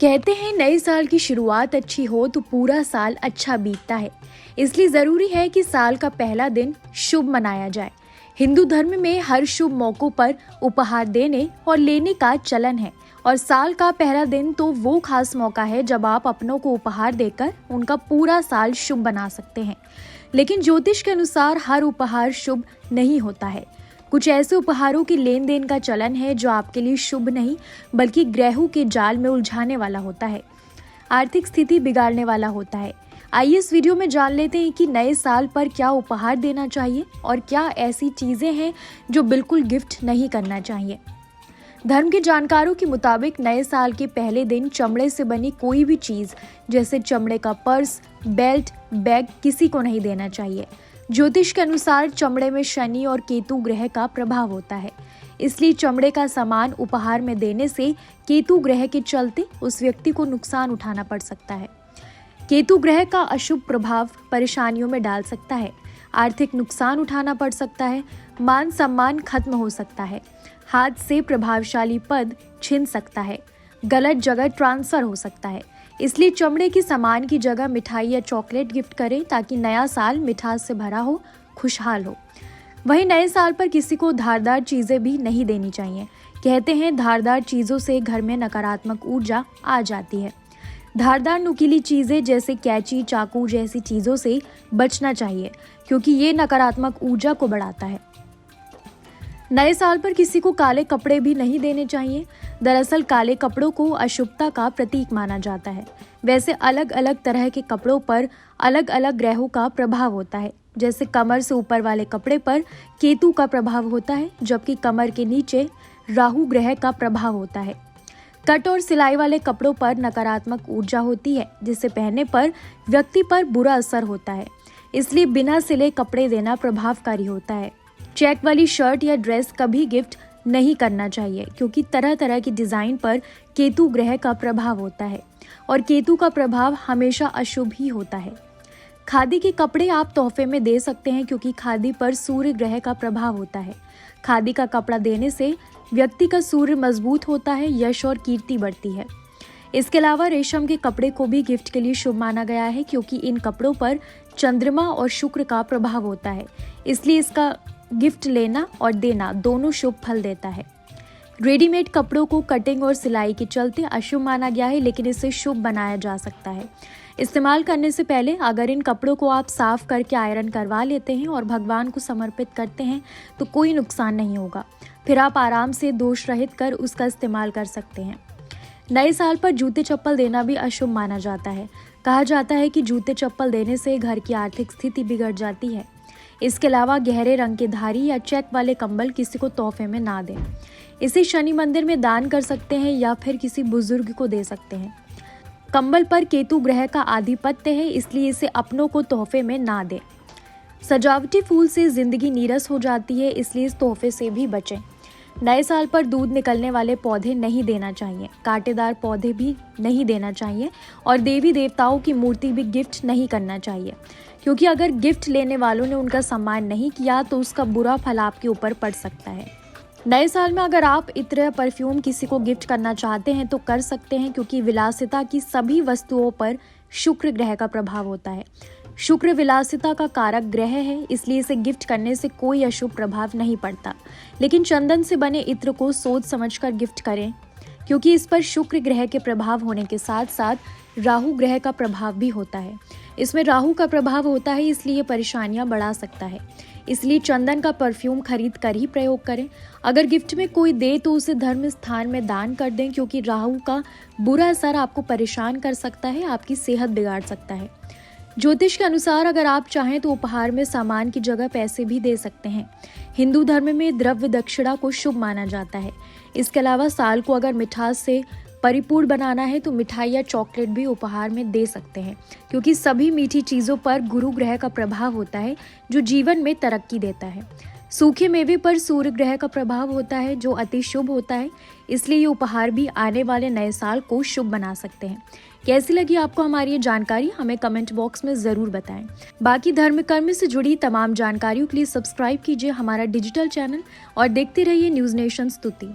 कहते हैं नए साल की शुरुआत अच्छी हो तो पूरा साल अच्छा बीतता है। इसलिए जरूरी है कि साल का पहला दिन शुभ मनाया जाए। हिंदू धर्म में हर शुभ मौकों पर उपहार देने और लेने का चलन है और साल का पहला दिन तो वो खास मौका है जब आप अपनों को उपहार देकर उनका पूरा साल शुभ बना सकते हैं। लेकिन ज्योतिष के अनुसार हर उपहार शुभ नहीं होता है। कुछ ऐसे उपहारों की लेन देन का चलन है जो आपके लिए शुभ नहीं बल्कि ग्रहों के जाल में उलझाने वाला होता है, आर्थिक स्थिति बिगाड़ने वाला होता है। आइए इस वीडियो में जान लेते हैं कि नए साल पर क्या उपहार देना चाहिए और क्या ऐसी चीजें हैं जो बिल्कुल गिफ्ट नहीं करना चाहिए। धर्म के जानकारों के मुताबिक नए साल के पहले दिन चमड़े से बनी कोई भी चीज जैसे चमड़े का पर्स, बेल्ट, बैग किसी को नहीं देना चाहिए। ज्योतिष के अनुसार चमड़े में शनि और केतु ग्रह का प्रभाव होता है, इसलिए चमड़े का सामान उपहार में देने से केतु ग्रह के चलते उस व्यक्ति को नुकसान उठाना पड़ सकता है। केतु ग्रह का अशुभ प्रभाव परेशानियों में डाल सकता है, आर्थिक नुकसान उठाना पड़ सकता है, मान सम्मान खत्म हो सकता है, हाथ से प्रभावशाली पद छिन सकता है, गलत जगह ट्रांसफर हो सकता है। इसलिए चमड़े की सामान की जगह मिठाई या चॉकलेट गिफ्ट करें ताकि नया साल मिठास से भरा हो, खुशहाल हो। वहीं नए साल पर किसी को धारदार चीजें भी नहीं देनी चाहिए। कहते हैं धारदार चीजों से घर में नकारात्मक ऊर्जा आ जाती है। धारदार नुकीली चीजें जैसे कैंची, चाकू जैसी चीजों से बचना चाहिए क्योंकि ये नकारात्मक ऊर्जा को बढ़ाता है। नए साल पर किसी को काले कपड़े भी नहीं देने चाहिए। दरअसल काले कपड़ों को अशुभता का प्रतीक माना जाता है। वैसे अलग अलग तरह के कपड़ों पर अलग अलग ग्रहों का प्रभाव होता है। जैसे कमर से ऊपर वाले कपड़े पर केतु का प्रभाव होता है, जबकि कमर के नीचे राहु ग्रह का प्रभाव होता है। कट और सिलाई वाले कपड़ों पर नकारात्मक ऊर्जा होती है, जिसे पहनने पर व्यक्ति पर बुरा असर होता है। इसलिए बिना सिले कपड़े देना प्रभावकारी होता है। चेक वाली शर्ट या ड्रेस कभी गिफ्ट नहीं करना चाहिए क्योंकि तरह तरह की डिजाइन पर केतु ग्रह का प्रभाव होता है और केतु का प्रभाव हमेशा अशुभ ही होता है। खादी के कपड़े आप तोहफे में दे सकते हैं क्योंकि खादी पर सूर्य ग्रह का प्रभाव होता है। खादी का कपड़ा देने से व्यक्ति का सूर्य मजबूत होता है, यश और कीर्ति बढ़ती है। इसके अलावा रेशम के कपड़े को भी गिफ्ट के लिए शुभ माना गया है क्योंकि इन कपड़ों पर चंद्रमा और शुक्र का प्रभाव होता है, इसलिए इसका गिफ्ट लेना और देना दोनों शुभ फल देता है। रेडीमेड कपड़ों को कटिंग और सिलाई के चलते अशुभ माना गया है, लेकिन इसे शुभ बनाया जा सकता है। इस्तेमाल करने से पहले अगर इन कपड़ों को आप साफ करके आयरन करवा लेते हैं और भगवान को समर्पित करते हैं तो कोई नुकसान नहीं होगा। फिर आप आराम से दोष रहित कर उसका इस्तेमाल कर सकते हैं। नए साल पर जूते चप्पल देना भी अशुभ माना जाता है। कहा जाता है कि जूते चप्पल देने से घर की आर्थिक स्थिति बिगड़ जाती है। इसके अलावा गहरे रंग के धारी या चेक वाले कंबल किसी को तोहफे में ना दें। इसे शनि मंदिर में दान कर सकते हैं या फिर किसी बुजुर्ग को दे सकते हैं। कंबल पर केतु ग्रह का आधिपत्य है, इसलिए इसे अपनों को तोहफे में ना दें। सजावटी फूल से जिंदगी नीरस हो जाती है, इसलिए इस तोहफे से भी बचें। नए साल पर दूध निकलने वाले पौधे नहीं देना चाहिए, कांटेदार पौधे भी नहीं देना चाहिए और देवी देवताओं की मूर्ति भी गिफ्ट नहीं करना चाहिए क्योंकि अगर गिफ्ट लेने वालों ने उनका सम्मान नहीं किया तो उसका बुरा फल आपके ऊपर पड़ सकता है। नए साल में अगर आप इत्र या परफ्यूम किसी को गिफ्ट करना चाहते हैं तो कर सकते हैं क्योंकि विलासिता की सभी वस्तुओं पर शुक्र ग्रह का प्रभाव होता है। शुक्र विलासिता का कारक ग्रह है, इसलिए इसे गिफ्ट करने से कोई अशुभ प्रभाव नहीं पड़ता। लेकिन चंदन से बने इत्र को सोच समझकर गिफ्ट करें क्योंकि इस पर शुक्र ग्रह के प्रभाव होने के साथ साथ राहु ग्रह का प्रभाव भी होता है। इसमें राहु का प्रभाव होता है, इसलिए परेशानियां बढ़ा सकता है। इसलिए चंदन का परफ्यूम खरीद कर ही प्रयोग करें। अगर गिफ्ट में कोई दे तो उसे धर्म स्थान में दान कर दें क्योंकि राहु का बुरा असर आपको परेशान कर सकता है, आपकी सेहत बिगाड़ सकता है। ज्योतिष के अनुसार अगर आप चाहें तो उपहार में सामान की जगह पैसे भी दे सकते हैं। हिंदू धर्म में द्रव्य दक्षिणा को शुभ माना जाता है। इसके अलावा साल को अगर मिठास से परिपूर्ण बनाना है तो मिठाई या चॉकलेट भी उपहार में दे सकते हैं क्योंकि सभी मीठी चीज़ों पर गुरु ग्रह का प्रभाव होता है जो जीवन में तरक्की देता है। सूखे मेवे पर सूर्य ग्रह का प्रभाव होता है जो अति शुभ होता है, इसलिए ये उपहार भी आने वाले नए साल को शुभ बना सकते हैं। कैसी लगी आपको हमारी ये जानकारी, हमें कमेंट बॉक्स में ज़रूर बताएं। बाकी धर्म कर्म से जुड़ी तमाम जानकारियों के लिए सब्सक्राइब कीजिए हमारा डिजिटल चैनल और देखते रहिए न्यूज़ नेशन स्तुति।